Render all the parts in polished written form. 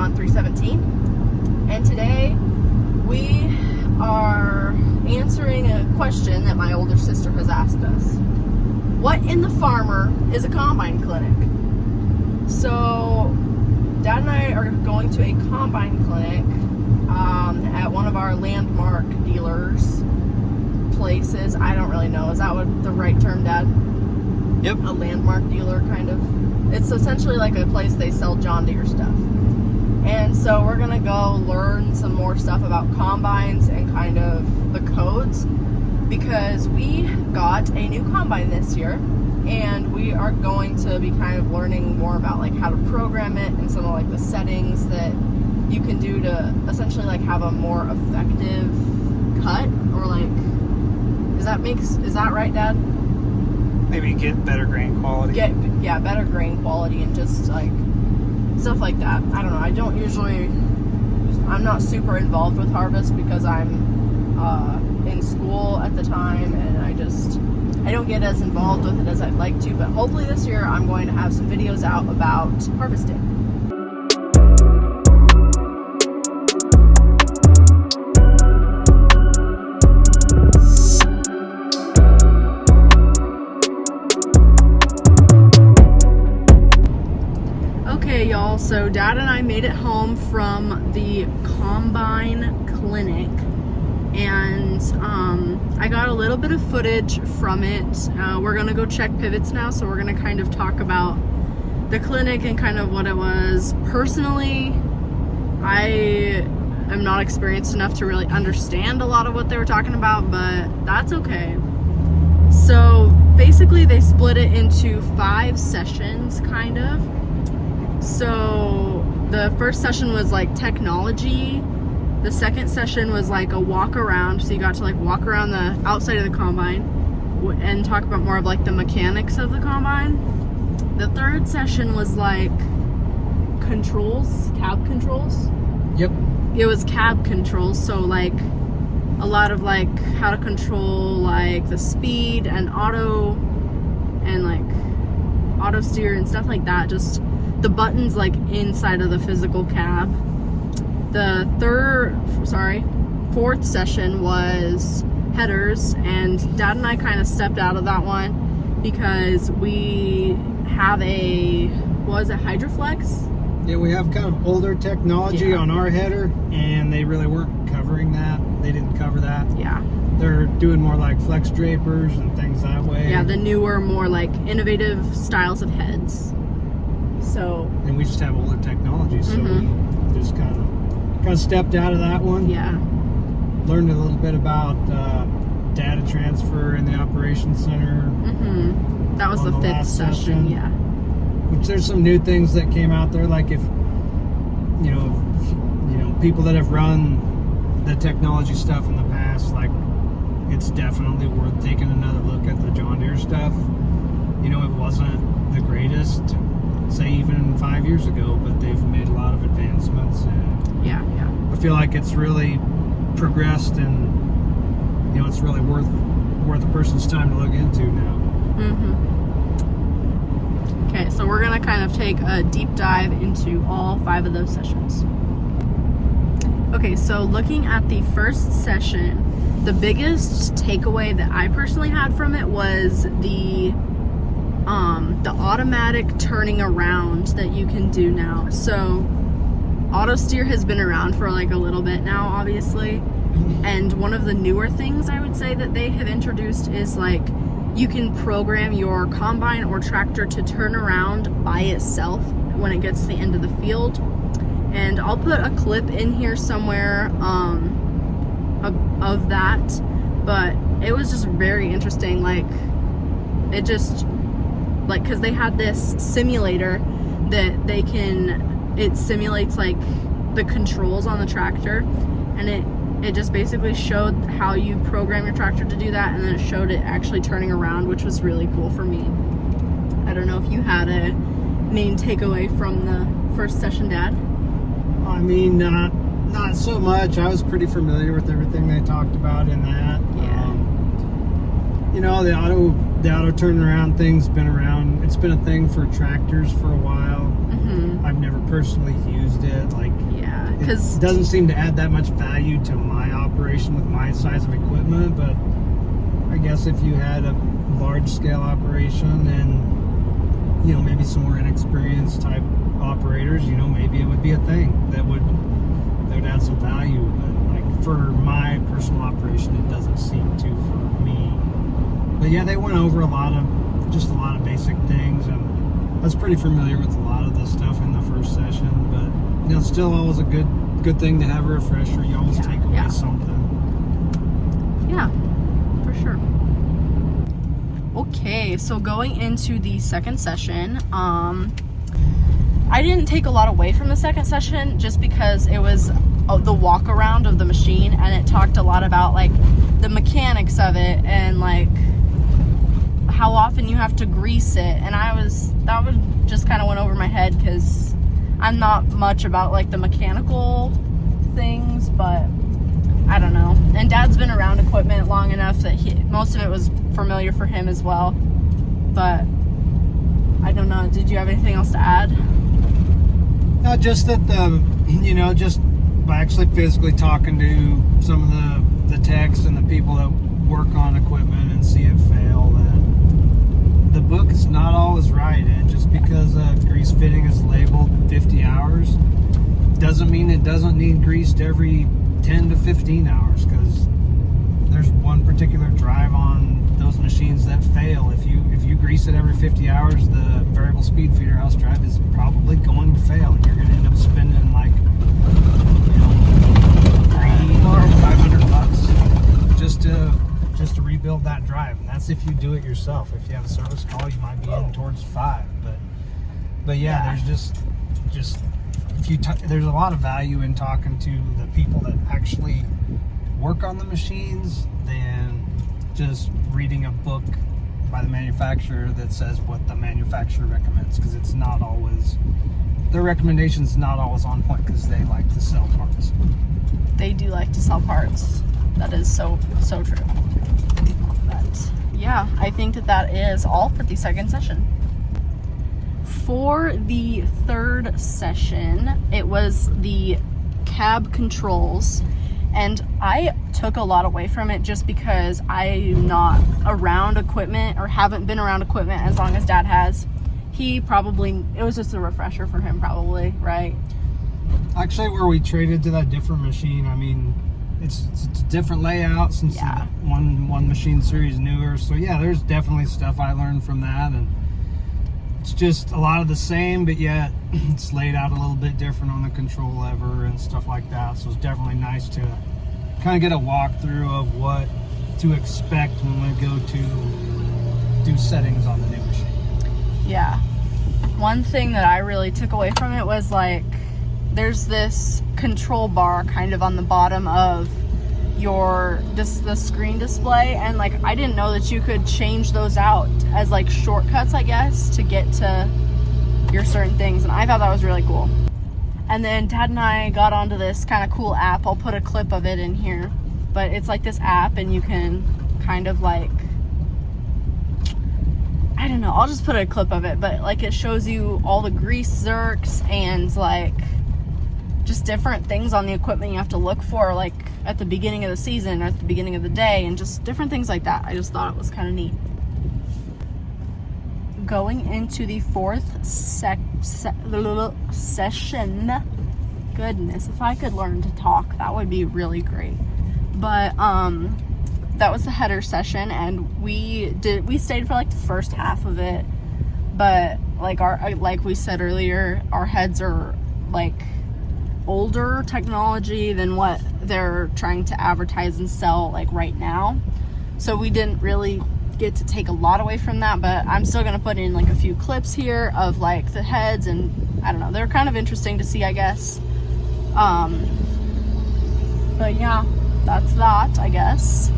John 3:17. And today we are answering a question that my older sister has asked us. What in the farmer is a combine clinic? So Dad and I are going to a combine clinic at one of our landmark dealers places. I don't really know. Is that what the right term, Dad? Yep. A landmark dealer, kind of. It's essentially like a place they sell John Deere stuff. And so we're going to go learn some more stuff about combines and kind of the codes, because we got a new combine this year and we are going to be kind of learning more about like how to program it and some of like the settings that you can do to essentially like have a more effective cut, or like, is that right, Dad? Maybe get better grain quality. Better grain quality and just like stuff like that. I don't know. I'm not super involved with harvest because I'm in school at the time, and I don't get as involved with it as I'd like to, but hopefully this year I'm going to have some videos out about harvesting. Okay, y'all, so Dad and I made it home from the combine clinic, and I got a little bit of footage from it. We're gonna go check pivots now, so we're gonna kind of talk about the clinic and kind of what it was. Personally, I am not experienced enough to really understand a lot of what they were talking about, but that's okay. So basically they split it into 5 sessions, kind of. So the first session was like technology. The second session was like a walk around, so you got to like walk around the outside of the combine and talk about more of like the mechanics of the combine. The third session was like controls, cab controls. Yep. It was cab controls, so like a lot of like how to control like the speed and auto steer and stuff like that, just the buttons like inside of the physical cab. The fourth session was headers, and Dad and I kind of stepped out of that one because we have a Hydroflex? Yeah, we have kind of older technology on our header, and they really weren't covering that. They didn't cover that. Yeah. They're doing more like flex drapers and things that way. Yeah, the newer, more like innovative styles of heads. So. And we just have older technology, so we just kind of stepped out of that one. Yeah. Learned a little bit about data transfer in the operations center. That was the 5th session. Yeah. Which there's some new things that came out there, like if you know people that have run the technology stuff in the past, like it's definitely worth taking another look at the John Deere stuff. You know, it wasn't the greatest, say even 5 years ago, but they've made a lot of advancements, and I feel like it's really progressed, and it's really worth a person's time to look into now. Okay, so we're gonna kind of take a deep dive into all 5 of those sessions. Okay, so looking at the first session, the biggest takeaway that I personally had from it was the automatic turning around that you can do now. So auto steer has been around for like a little bit now, obviously, and one of the newer things I would say that they have introduced is like you can program your combine or tractor to turn around by itself when it gets to the end of the field. And I'll put a clip in here somewhere of that, but it was just very interesting. Like it just like, because they had this simulator that it simulates like the controls on the tractor, and it just basically showed how you program your tractor to do that, and then it showed it actually turning around, which was really cool for me. I don't know if you had a main takeaway from the first session, Dad. I mean, not so much. I was pretty familiar with everything they talked about in that. The auto turnaround thing's been around. It's been a thing for tractors for a while. I've never personally used it. Like, Yeah, it because doesn't seem to add that much value to my operation with my size of equipment. But I guess if you had a large scale operation and, you know, maybe some more inexperienced type operators, you know, maybe it would be a thing that would add some value. But like for my personal operation, it doesn't seem to for me. But yeah, they went over a lot of basic things, and I was pretty familiar with a lot of the stuff in the first session. But you know, still always a good thing to have a refresher. You always take away something. Yeah, for sure. Okay, so going into the second session, I didn't take a lot away from the second session just because it was the walk around of the machine, and it talked a lot about like the mechanics of it and like how often you have to grease it. And that would just kind of went over my head because I'm not much about like the mechanical things, but I don't know. And Dad's been around equipment long enough that most of it was familiar for him as well. But I don't know. Did you have anything else to add? No, just that just by actually physically talking to some of the techs and the people that work on equipment and see it fail, that the book is not always right. And just because a grease fitting is labeled 50 hours doesn't mean it doesn't need greased every 10 to 15 hours, because there's one particular drive on those machines that fail. If you grease it every 50 hours, the variable speed feeder house drive is probably going to fail, and you're going to end up spending like, you know, $500 just to rebuild that drive. And that's if you do it yourself. If you have a service call, you might be in towards $5. But yeah, there's just there's a lot of value in talking to the people that actually work on the machines than just reading a book by the manufacturer that says what the manufacturer recommends, because it's not always, their recommendations not always on point, because they like to sell parts. They do like to sell parts. That is so true. But yeah, I think that is all for the second session. For the third session, it was the cab controls, and I took a lot away from it just because I'm not around equipment, or haven't been around equipment as long as Dad has. It was just a refresher for him probably, right? Actually, where we traded to that different machine, I mean, it's a different layout since one machine series newer. So yeah, there's definitely stuff I learned from that, and it's just a lot of the same, but yet it's laid out a little bit different on the control lever and stuff like that. So it's definitely nice to kind of get a walkthrough of what to expect when we go to do settings on the new machine. Yeah. One thing that I really took away from it was like, there's this control bar kind of on the bottom of the screen display, and like I didn't know that you could change those out as like shortcuts, I guess, to get to your certain things, and I thought that was really cool. And then Dad and I got onto this kind of cool app. I'll put a clip of it in here, but it's like this app, and you can kind of like, I don't know, I'll just put a clip of it, but like it shows you all the grease zerks and like just different things on the equipment you have to look for, like at the beginning of the season or at the beginning of the day, and just different things like that. I just thought it was kind of neat. Going into the fourth session, goodness, if I could learn to talk, that would be really great. But that was the header session, and we stayed for like the first half of it, but like we said earlier, our heads are like older technology than what they're trying to advertise and sell like right now, so we didn't really get to take a lot away from that. But I'm still gonna put in like a few clips here of like the heads, and I don't know, they're kind of interesting to see, I guess. But yeah, that's that, I guess.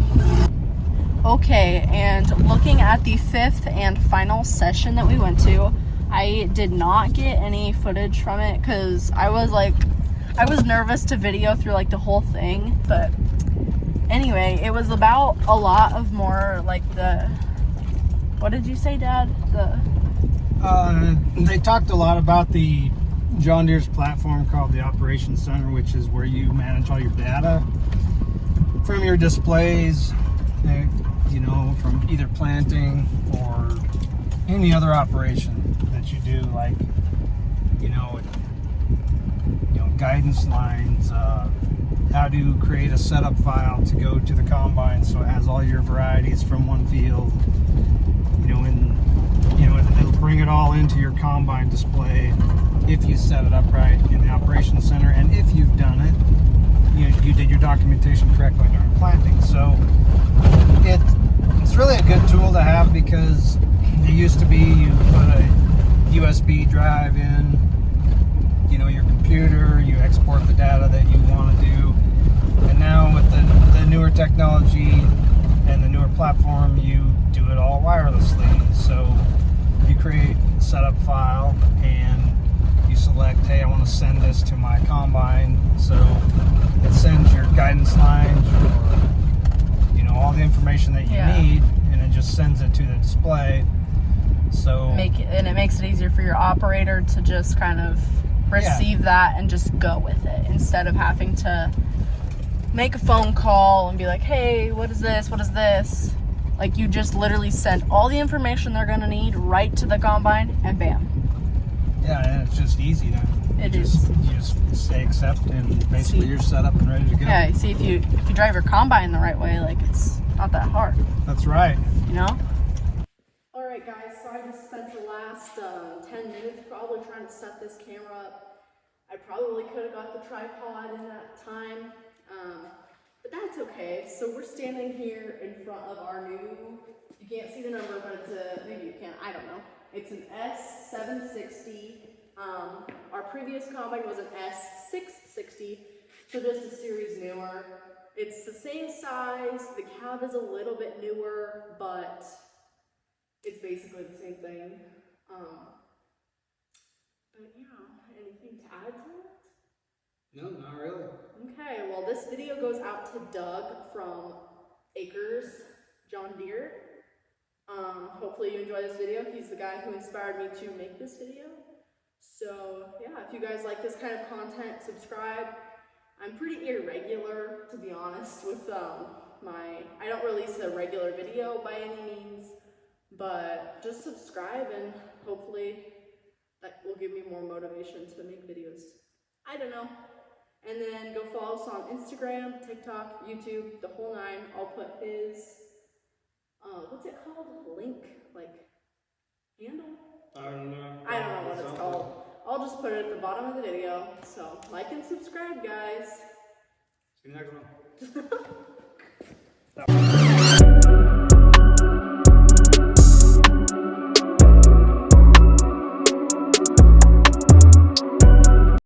Okay, and looking at the fifth and final session that we went to, I did not get any footage from it because I was nervous to video through like the whole thing. But anyway, it was about a lot of more like what did you say, Dad? They talked a lot about the John Deere's platform called the Operations Center, which is where you manage all your data from your displays, you know, from either planting or any other operation that you do, like, you know, guidance lines, how to create a setup file to go to the combine so it has all your varieties from one field, and it'll bring it all into your combine display if you set it up right in the Operations Center, and if you've done it, you did your documentation correctly during planting. So it's really a good tool to have, because it used to be you put a USB drive in, your computer, you export the data that you want to do, and now with the newer technology and the newer platform, you do it all wirelessly. So you create a setup file and you select, hey, I want to send this to my combine, so it sends your guidance lines, or all the information that you need, and it just sends it to the display. So it makes it easier for your operator to just kind of receive that and just go with it, instead of having to make a phone call and be like, hey, what is this? Like, you just literally send all the information they're going to need right to the combine, and bam. Yeah, and it's just easy now. You just say accept, and basically you're set up and ready to go. Yeah, see, if you drive your combine the right way, like, it's not that hard. That's right. Alright guys, so I just spent the last 10 minutes probably trying to set this camera up. I probably could have got the tripod in that time, but that's okay. So we're standing here in front of our new, you can't see the number, but it's maybe you can, I don't know. It's an S760. Our previous combine was an S660, so just a series newer. It's the same size, the cab is a little bit newer, but it's basically the same thing. But yeah, anything to add to it? No, not really. Okay, well, this video goes out to Doug from Acres John Deere. Hopefully you enjoy this video. He's the guy who inspired me to make this video. So yeah, if you guys like this kind of content, subscribe. I'm pretty irregular, to be honest, with I don't release a regular video by any means, but just subscribe and hopefully that will give me more motivation to make videos. I don't know. And then go follow us on Instagram, TikTok, YouTube, the whole nine. I'll put his, what's it called? Link, handle? I don't know. I don't know what it's called. I'll just put it at the bottom of the video. So like and subscribe, guys. See you next one.